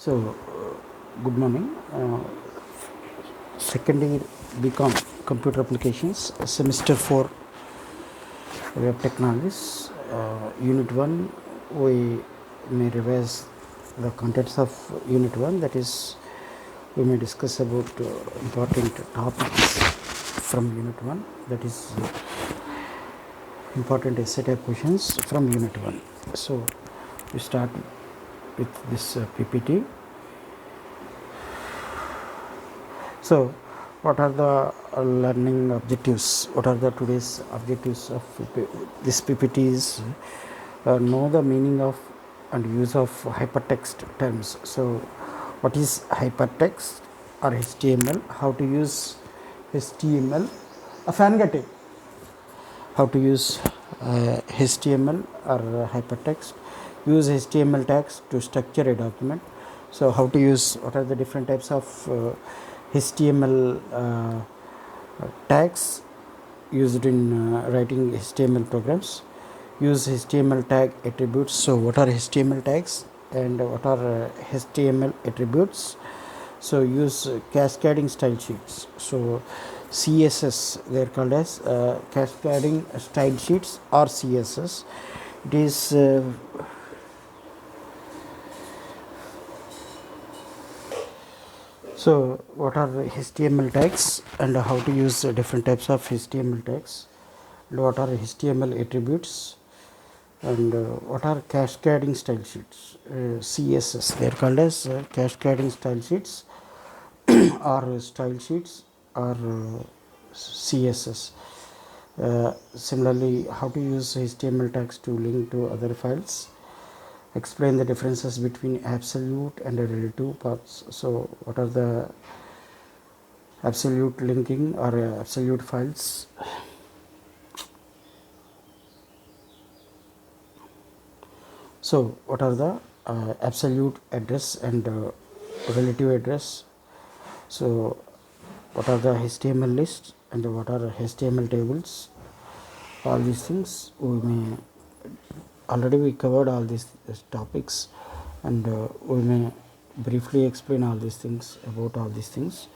Good morning. Second year BCom Computer Applications, Semester 4 Web Technologies, Unit 1. We may revise the contents of Unit 1, that is, we may discuss about important topics from Unit 1, that is, important essay type questions from Unit 1. So, we start with this PPT. So, what are the learning objectives? What are the today's objectives of this PPT? Is know the meaning of and use of hypertext terms. So, what is hypertext or HTML? How to use HTML? A fan getting. How to use HTML or hypertext? Use HTML tags to structure a document. So, how to use? What are the different types of HTML tags used in writing HTML programs? Use HTML tag attributes. So, what are HTML tags and what are HTML attributes? So, use cascading style sheets. So, CSS, they are called as cascading style sheets or CSS. It is so, what are HTML tags and how to use different types of HTML tags, and what are HTML attributes, and what are cascading style sheets? CSS, they are called as cascading style sheets or style sheets or CSS. Similarly, how to use HTML tags to link to other files. Explain the differences between absolute and relative paths. So, what are the absolute linking or absolute files? So, what are the absolute address and relative address? So, what are the HTML lists and what are HTML tables? All these things we may already we covered all these topics, and we may briefly explain all these things about all these things.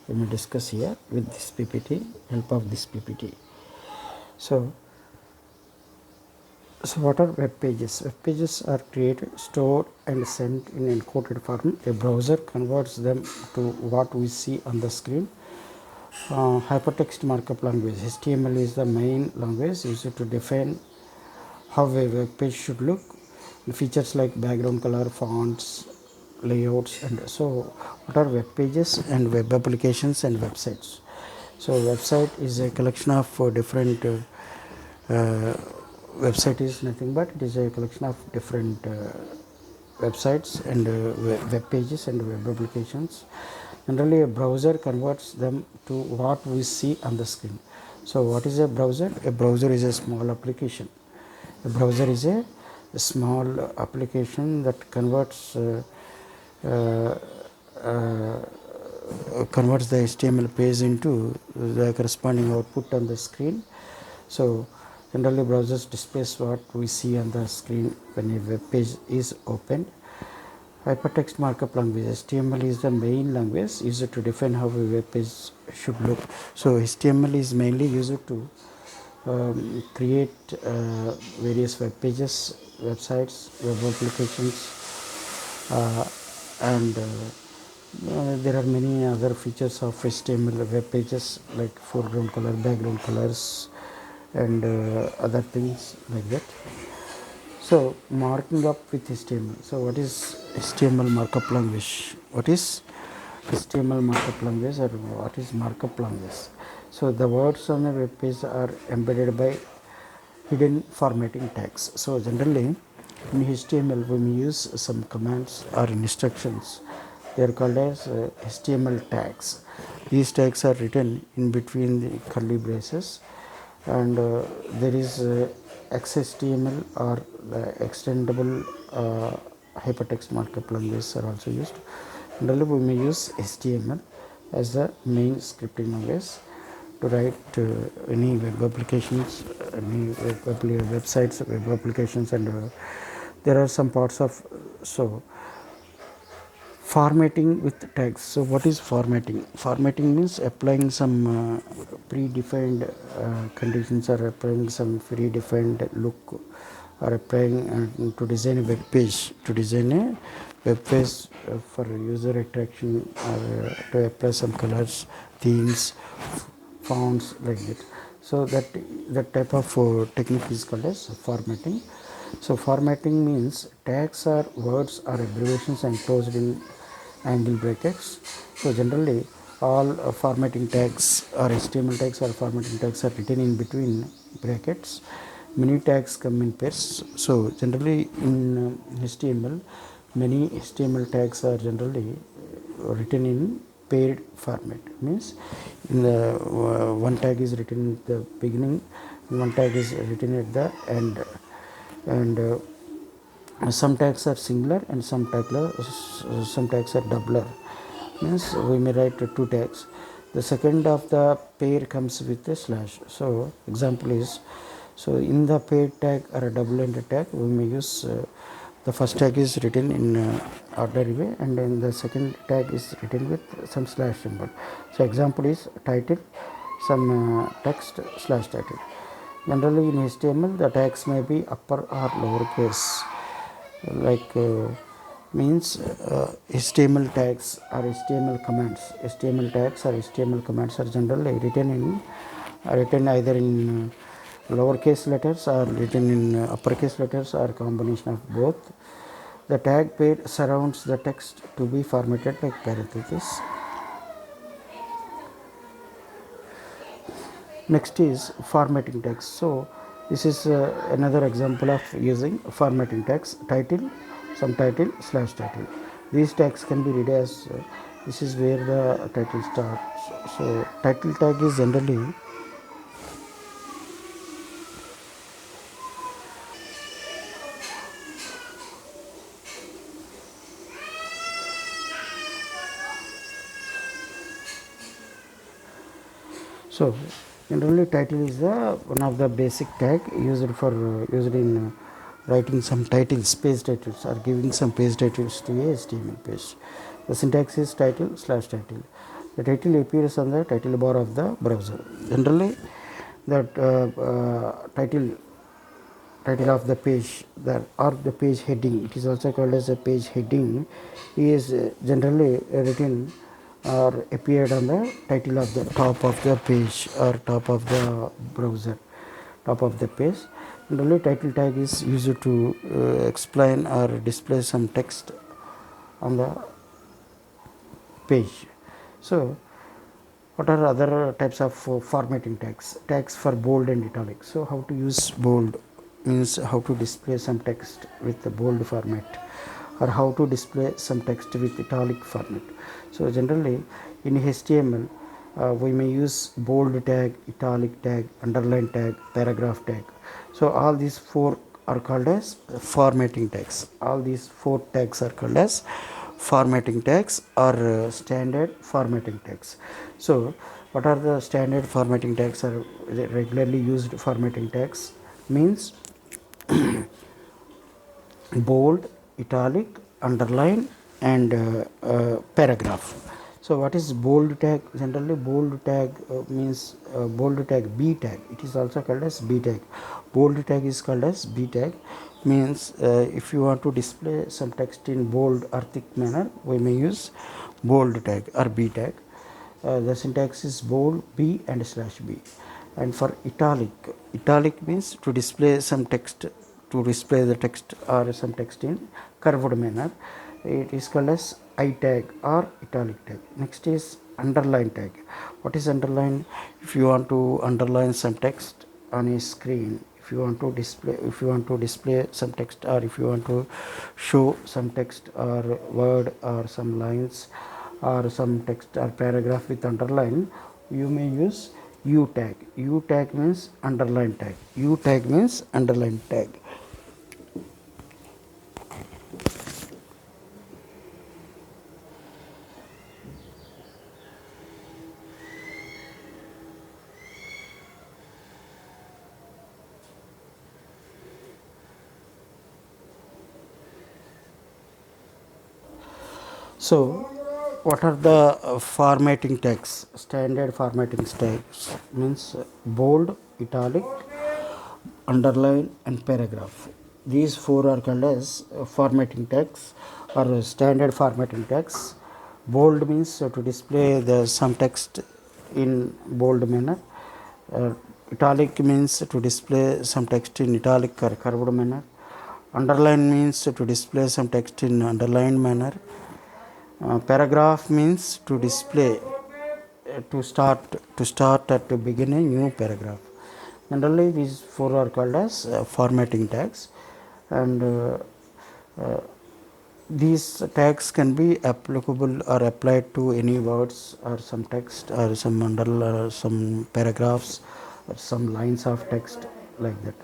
We may discuss here with this PPT, help of this PPT. So what are web pages? Web pages are created, stored and sent in encoded form. A browser converts them to what we see on the screen. Hypertext markup language, HTML, is the main language used to define how a web page should look. Features like background color, fonts, layouts, and so what are web pages and web applications and websites? So website is a collection of different website is nothing but it is a collection of different websites and web pages and web applications. Generally, a browser converts them to what we see on the screen. So what is a browser? A browser is a small application. A browser is a small application that converts converts the HTML page into the corresponding output on the screen. So generally browsers displays what we see on the screen when a web page is opened. Hypertext markup language, HTML, is the main language used to define how a web page should look. So HTML is mainly used to create various web pages, websites, web applications, and there are many other features of HTML web pages like foreground color, background colors, and other things like that. So marking up with HTML. So what is HTML markup language? What is HTML markup language or what is markup language? So the words on the web page are embedded by hidden formatting tags. So generally in HTML we may use some commands or instructions. They are called as HTML tags. These tags are written in between the curly braces, and there is XHTML or the extendable hypertext markup language are also used. Generally we may use HTML as the main scripting language to write any web applications, any websites, web applications, and there are some parts of. So Formatting with tags. So what is formatting? Formatting means applying some predefined conditions, or applying some predefined look, or applying to design a web page, for user attraction, or to apply some colors, themes, fonts, like that. So that type of technique is called as formatting. So formatting means tags are words or abbreviations enclosed in angle brackets. So generally all formatting tags or HTML tags or formatting tags are written in between brackets. Many tags come in pairs. So generally in HTML, many HTML tags are generally written in paired format. Means in the one tag is written at the beginning, one tag is written at the end, and some tags are singular and some tags are doubler. Means we may write two tags. The second of the pair comes with a slash. So example is, so in the pair tag or a double-ended tag, we may use the first tag is written in ordinary way, and then the second tag is written with some slash symbol. So example is title, some text slash title. Generally in HTML, the tags may be upper or lowercase, like means HTML tags or HTML commands. HTML tags or HTML commands are generally written either in lowercase letters or written in uppercase letters, or combination of both. The tag pair surrounds the text to be formatted like parentheses. Next is formatting text. So this is another example of using formatting text. Title, some title, slash title. These tags can be read as this is where the title starts. So title tag is generally so generally title is the one of the basic tag used in writing some titles, page titles, or giving some page titles to a HTML page. The syntax is title slash title. The title appears on the title bar of the browser. Generally, that title of the page, or the page heading, it is also called as a page heading, is generally written or appeared on the title of the top of the page or top of the browser, top of the page. Generally title tag is used to explain or display some text on the page. So what are other types of formatting tags? Tags for bold and italic. So how to use bold means how to display some text with the bold format, or how to display some text with italic format. So generally in HTML, we may use bold tag, italic tag, underline tag, paragraph tag. So all these four are called as formatting tags. All these four tags are called as formatting tags, or standard formatting tags. So what are the standard formatting tags, or regularly used formatting tags? Means bold, italic, underline, and paragraph. So what is bold tag? Generally bold tag means bold tag B tag. It is also called as B tag. Bold tag is called as B tag. Means if you want to display some text in bold or thick manner, we may use bold tag or B tag. The syntax is bold B and slash B. And for italic, italic means to display some text, to display the text or some text in curved manner. It is called as I tag or italic tag. Next is underline tag. What is underline? If you want to underline some text on a screen, if you want to display some text, or if you want to show some text or word or some lines or some text or paragraph with underline, you may use U tag. U tag means underline tag. U tag means underline tag. So what are the formatting tags? Standard formatting tags means bold, italic, underline and paragraph. These four are called as formatting tags or standard formatting tags. Bold means to display the some text in bold manner. Italic means to display some text in italic or curved manner. Underline means to display some text in underlined manner. Paragraph means to display to start at the beginning new paragraph. Generally, these four are called as formatting tags, and uh, these tags can be applicable or applied to any words or some text or some or some paragraphs or some lines of text like that.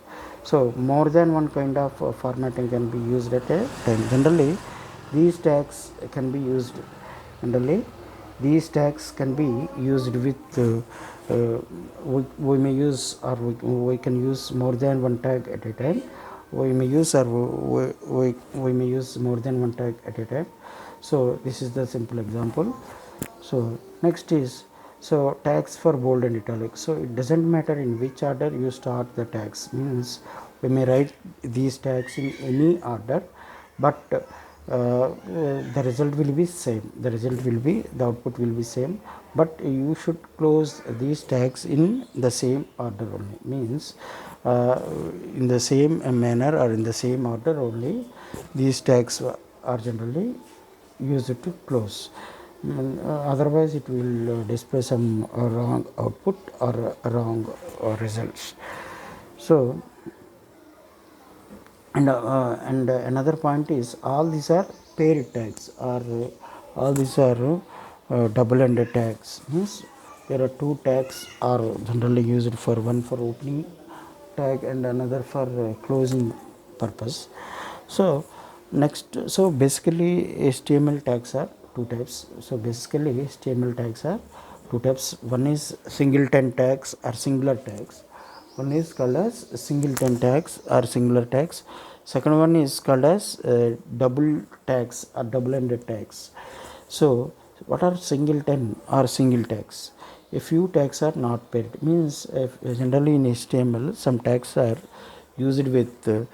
So more than one kind of formatting can be used at a time. Generally, these tags can be used. Generally, these tags can be used with we may use or we can use more than one tag at a time. We may use or we may use more than one tag at a time. So this is the simple example. So next is, so tags for bold and italic. So it doesn't matter in which order you start the tags, means we may write these tags in any order, but the result will be same. The output will be same, but you should close these tags in the same order only, means in the same manner or in the same order only these tags are generally used to close. Otherwise it will display some wrong output or wrong results. So and another point is all these are paired tags, or all these are double-ended tags, means there are two tags are generally used, for one for opening tag and another for closing purpose. So next, so basically HTML tags are two types. So basically HTML tags are two types. One is singleton tags or singular tags. One is called as singleton tags or singular tags. Second one is called as double tags or double-ended tags. So what are singleton or single tags? A few tags are not paired, means generally in HTML some tags are used with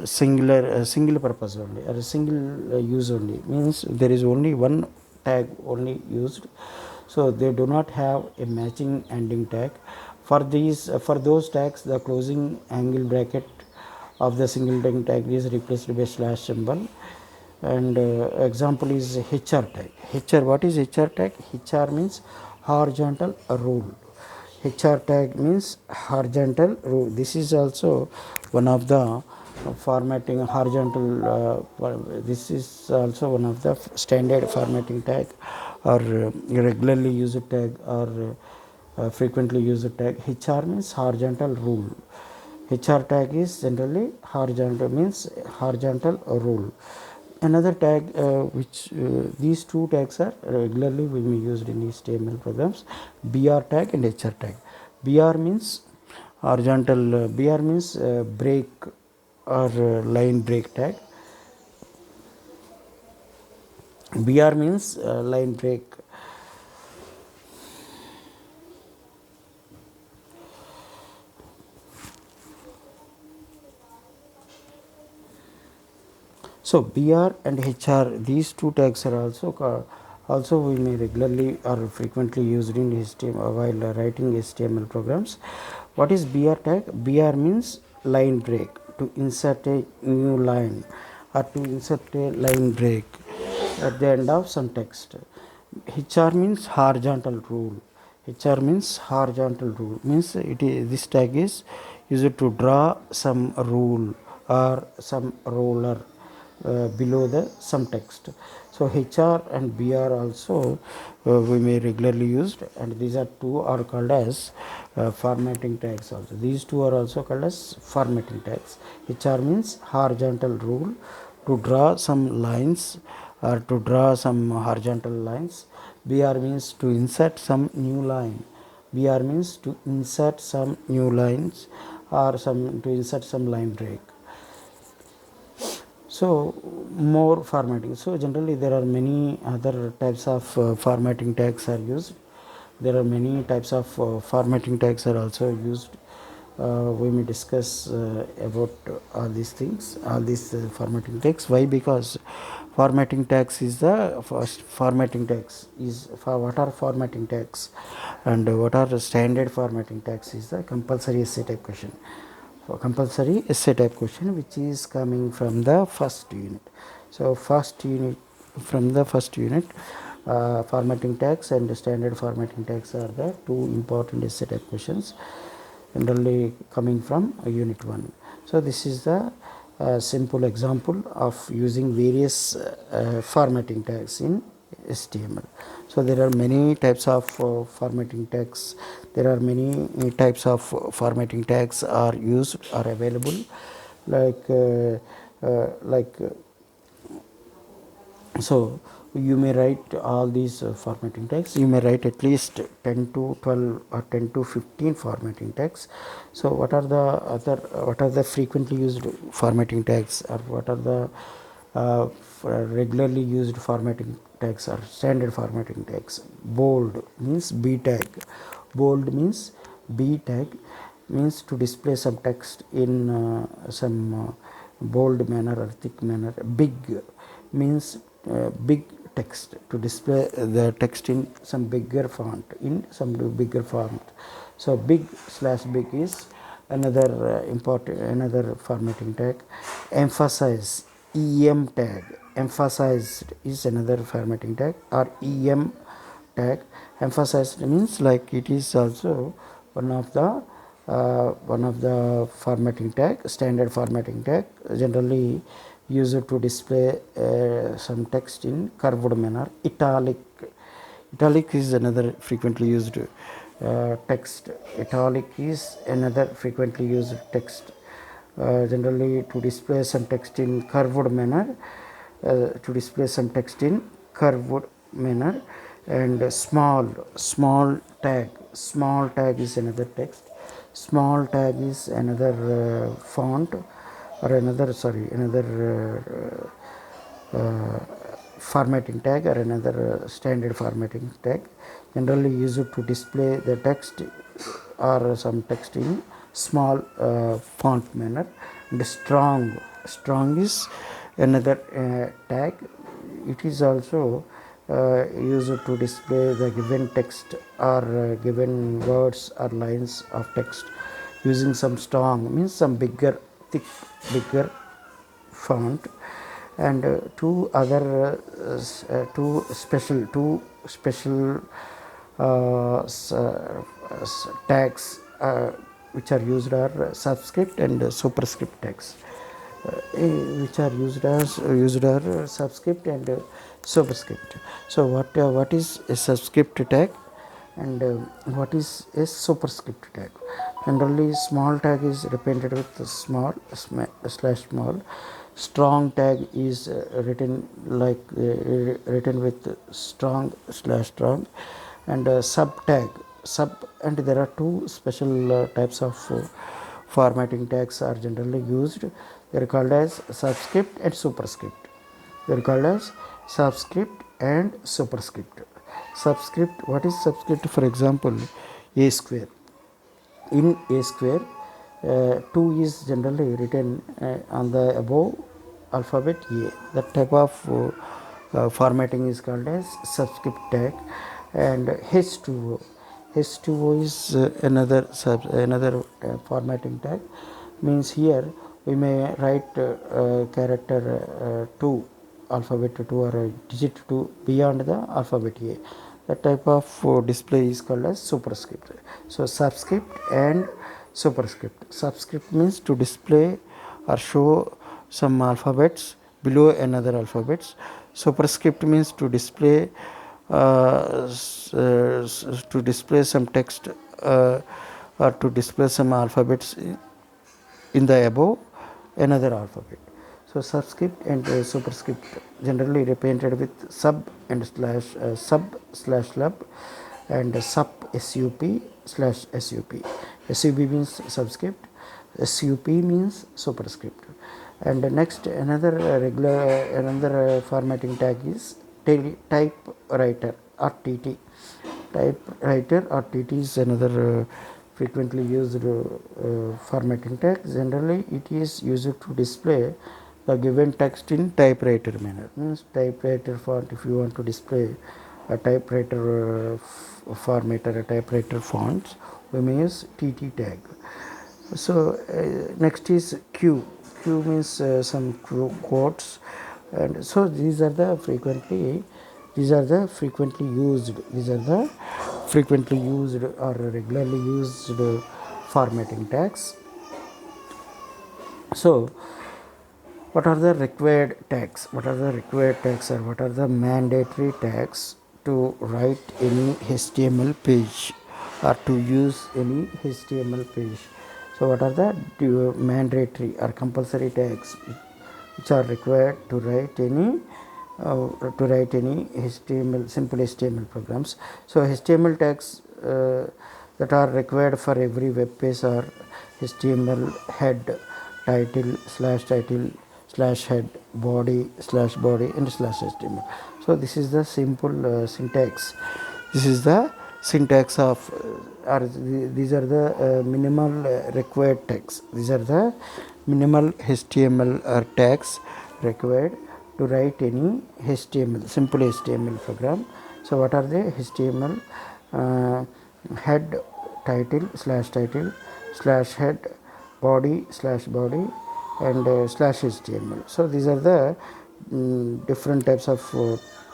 single purpose only, or a single use only, means there is only one tag only used, so they do not have a matching ending tag. For these for those tags, the closing angle bracket of the singleton tag is replaced by slash symbol. And example is HR tag. HR, what is HR tag? HR means horizontal rule. HR tag means horizontal rule. This is also one of the formatting horizontal. This is also one of the standard formatting tag, or regularly used tag, or frequently used tag. HR means horizontal rule. HR tag is generally horizontal, means horizontal rule. Another tag which these two tags are regularly will be used in HTML programs: BR tag and HR tag. BR means horizontal, BR means break or line break tag. BR means line break. So BR and HR, these two tags are also we may regularly or frequently used in HTML while writing HTML programs. What is BR tag? BR means line break, to insert a new line or to insert a line break at the end of some text. HR means horizontal rule. HR means horizontal rule, means it is, this tag is used to draw some rule or some roller below the some text. So HR and BR also we may regularly used, and these are two are called as formatting tags also. These two are also called as formatting tags. HR means horizontal rule, to draw some lines or to draw some horizontal lines. BR means to insert some new line. BR means to insert some new lines or some to insert some line break. So more formatting. So generally there are many other types of formatting tags are used. There are many types of formatting tags are also used. We may discuss about all these things, all these formatting tags. Why? Because formatting tags is the first formatting tags is for what are formatting tags and what are the standard formatting tags is the compulsory essay type question. For compulsory essay type question which is coming from the first unit. So first unit, from the first unit, formatting tags and standard formatting tags are the two important essay type questions generally coming from unit 1. So this is the simple example of using various formatting tags in HTML. So there are many types of formatting tags. There are many types of formatting tags are used, are available, like so you may write all these formatting tags. You may write at least 10 to 12 or 10 to 15 formatting tags. So what are the other, what are the frequently used formatting tags, or what are the regularly used formatting tags or standard formatting tags? Bold means B tag. Bold means B tag, means to display some text in some bold manner or thick manner. Big means big text, to display the text in some bigger font, in some bigger font. So big slash big is another important, another formatting tag. Emphasize, em tag, emphasized is another formatting tag, or em tag. Emphasized means like it is also one of the formatting tag, standard formatting tag, generally used to display some text in curved manner. Italic, italic is another frequently used text. Italic is another frequently used text, generally to display some text in curved manner, to display some text in curved manner. And small tag, small tag is another text. Small tag is another font, or another, sorry, another formatting tag, or another standard formatting tag, generally used to display the text or some text in small font manner. And strong is another tag. It is also used to display the given text or given words or lines of text using some strong, means some bigger, thick, bigger font. And two special tags which are used are subscript and superscript tags, which are used are subscript and superscript. So what is a subscript tag, and what is a superscript tag? Generally small tag is represented with small slash small. Strong tag is written like written with strong slash strong. And sub tag, sub, and there are two special types of formatting tags are generally used. They are called as subscript and superscript. They are called as subscript and superscript. Subscript, what is subscript? For example, a square. In a square, 2 is generally written on the above alphabet A. That type of formatting is called as subscript tag. And H2O, H2O is another formatting tag. Means here we may write character 2, alphabet 2 or digit 2 beyond the alphabet A. That type of display is called as superscript. So subscript and superscript. Subscript means to display or show some alphabets below another alphabets. Superscript means to display some text or to display some alphabets in the above another alphabet. So subscript and superscript generally represented with sub and slash sub slash lub, and sup sup slash sup. Sup means subscript, sup means superscript. And next another another formatting tag is typewriter or TT. Typewriter or TT is another frequently used formatting tag. Generally it is used to display the given text in typewriter manner. Means typewriter font, if you want to display a typewriter format or a typewriter font, we may use TT tag. So next is Q. Q means some quotes, and so these are the frequently used or regularly used formatting tags. So what are the required tags? What are the required tags, or what are the mandatory tags to write any HTML page or to use any HTML page? So what are the mandatory or compulsory tags which are required to write any HTML, simple HTML programs? So HTML tags that are required for every web page are HTML head, title slash head, body slash body, and slash HTML. So this is the simple syntax. This is the syntax of these are the minimal required tags. These are the minimal HTML tags required to write any HTML, simple HTML program. So what are the HTML? Head, title slash head, body slash body, and slash HTML. So these are the different types of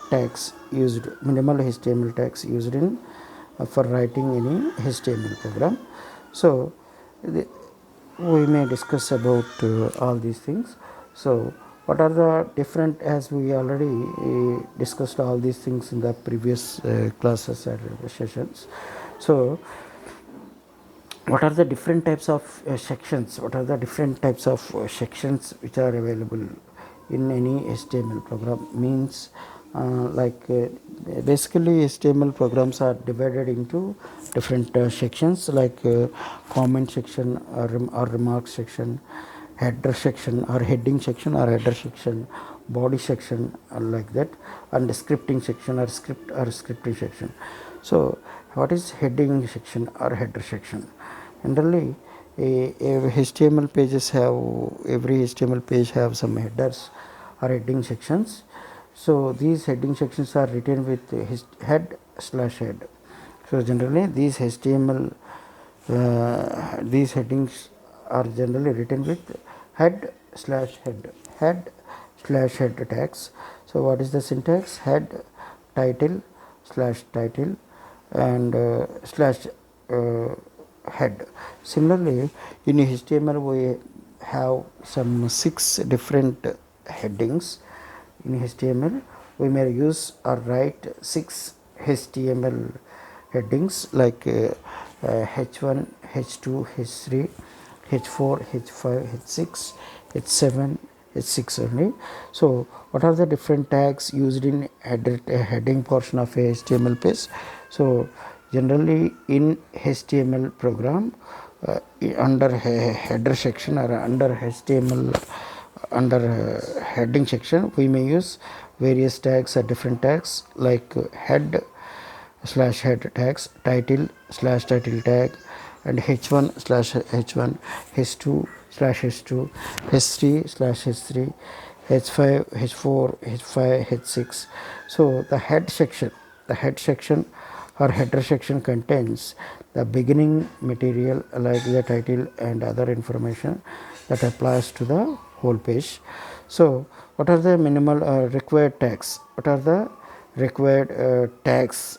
tags used, minimal HTML tags used in for writing any HTML program. So we may discuss about all these things. So what are the different, as we already discussed all these things in the previous classes or sessions. So what are the different types of sections? What are the different types of sections which are available in any HTML program? Means basically HTML programs are divided into different sections, like comment section or remark section, header section or heading section or header section, body section, like that, and scripting section or scripting section. So what is heading section or header section? Generally every HTML page have some headers or heading sections. So these heading sections are written with head slash head. So generally these these headings are generally written with head slash head tags. So what is the syntax? Head, title slash title, and slash head. Similarly, in HTML we have some 6 different headings. In HTML we may use or write 6 HTML headings, like H1, H2, H3, H4, H5, H6, H7, H6 only. So what are the different tags used in heading portion of a HTML page? So generally in HTML program, under header section or under HTML, under heading section, we may use various tags or different tags, like head slash head tags, title slash title tag, and h1 slash h1, h2 slash h2, h3 slash h3, h5, h4, h5, h6. So the head section or header section contains the beginning material, like the title and other information that applies to the whole page. So what are the minimal required tags? What are the required tags?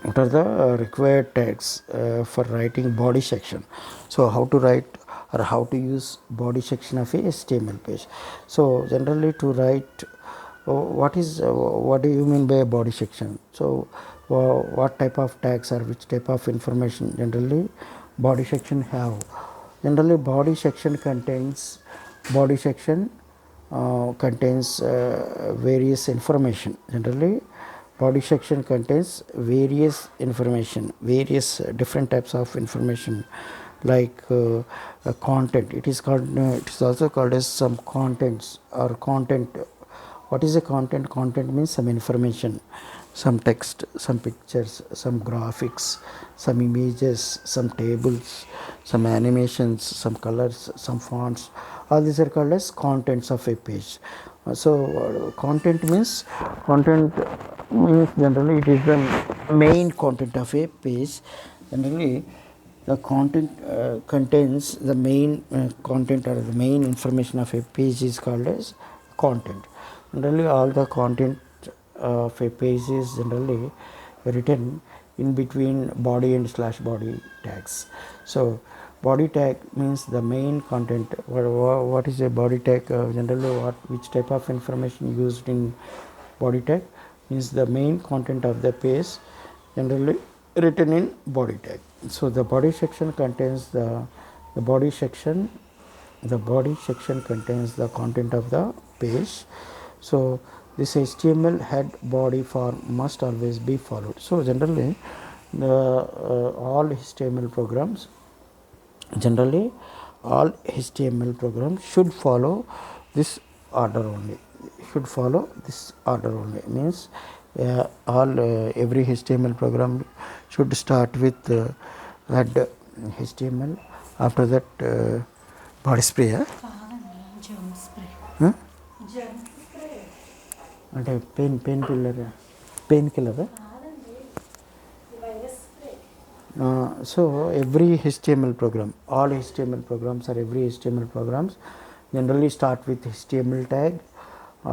What are the required tags for writing body section? So how to write or how to use body section of a HTML page? So generally to write, what do you mean by a body section? So what type of tags or which type of information generally body section have? Generally body section contains various information. Generally body section contains various different types of information, like content. It is called it is also called as some contents or content. What is a content? Content means some information, some text, some pictures, some graphics, some images, some tables, some animations, some colors, some fonts. All these are called as contents of a page. Content means generally it is the main content of a page. Generally, the content contains the main content or the main information of a page is called as content. Generally, all the content of a page is generally written in between body and slash body tags. So body tag means the main content. What is a body tag? Generally, which type of information used in body tag means the main content of the page, generally written in body tag. So the body section contains the body section. The body section contains the content of the page. So this HTML head body form must always be followed. So generally, all HTML programs should follow this order only. Means all every HTML program should start with head HTML. After that, body spray. అంటే pain killer. So every HTML program, all HTML programs or every HTML programs generally start with HTML tag.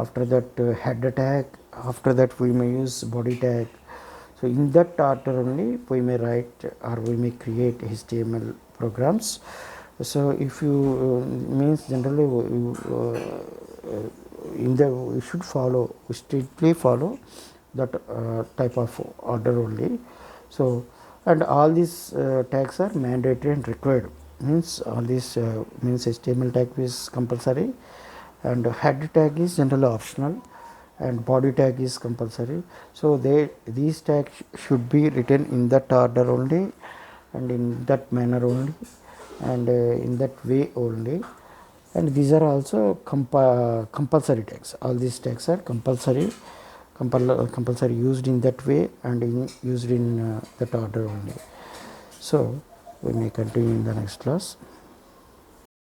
After that, header tag. After that, we may use body tag. So in that order only we may write or we may create HTML programs. So if you means generally we should strictly follow that type of order only. So and all these tags are mandatory and required. Means all these means HTML tag is compulsory, and head tag is generally optional, and body tag is compulsory. So these tags should be written in that order only, and in that manner only, and in that way only. And these are also compulsory tags. All these tags are compulsory used in that way and used in that order only. So we may continue in the next class.